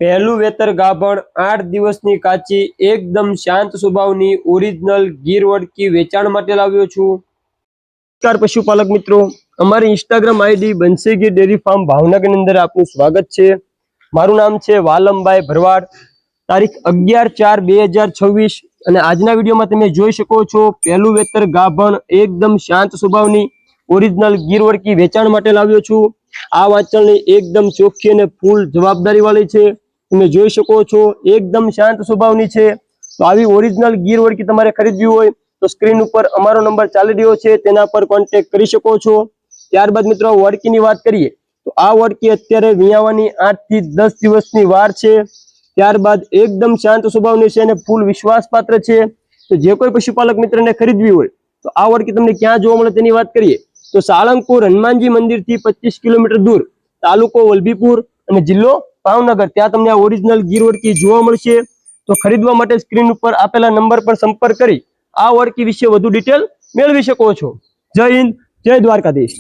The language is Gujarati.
પહેલું વેતર ગાભણ 8 દિવસની કાચી એકદમ શાંત સ્વભાવની ઓરિજિનલ ગીર વડકી વેચાણ માટે લાવ્યો છું। નમસ્કાર પશુપાલક મિત્રો, અમારી ઇન્સ્ટાગ્રામ આઈડી બંસી ગીર ડેરી ફાર્મ ભાવનગરની અંદર આપનું સ્વાગત છે। મારું નામ છે વાલમભાઈ ભરવાડ। તારીખ 11/4/2026 અને આજના વિડીયોમાં તમે જોઈ શકો છો પહેલું વેતર ગાભણ એકદમ શાંત સ્વભાવની ઓરિજિનલ ગીર વડકી વેચાણ માટે લાવ્યો છું। આ વાંચણની એકદમ ચોખ્ખી અને ફૂલ જવાબદારી વાળી છે। તમે જોઈ શકો છો એકદમ શાંત સ્વભાવની છે। તો આવી ઓરિજિનલ ગીર વડકી તમારે ખરીદવી હોય તો સ્ક્રીન ઉપર અમારો નંબર ચાલી રહ્યો છે, તેના પર કોન્ટેક્ટ કરી શકો છો। ત્યારબાદ મિત્રો વડકીની વાત કરીએ તો આ વડકી અત્યારે વિયાવાની 8 થી 10 દિવસની વાર છે। ત્યારબાદ એકદમ શાંત સ્વભાવની છે અને ફૂલ વિશ્વાસપાત્ર છે। તો જે કોઈ પશુપાલક મિત્રને ખરીદવી હોય તો આ વડકી તમને ક્યાં જોવા મળે તેની વાત કરીએ તો સાળંગપુર હનુમાનજી મંદિરથી 25 કિલોમીટર દૂર, તાલુકો વલભીપુર અને જિલ્લો ભાવનગર, ત્યાં તમને આ ઓરિજિનલ ગીર વડકી જોવા મળશે। તો ખરીદવા માટે સ્ક્રીન ઉપર આપેલા નંબર પર સંપર્ક કરી આ વડકી વિશે વધુ ડિટેલ મેળવી શકો છો। જય હિન્દ, જય દ્વારકાધીશ।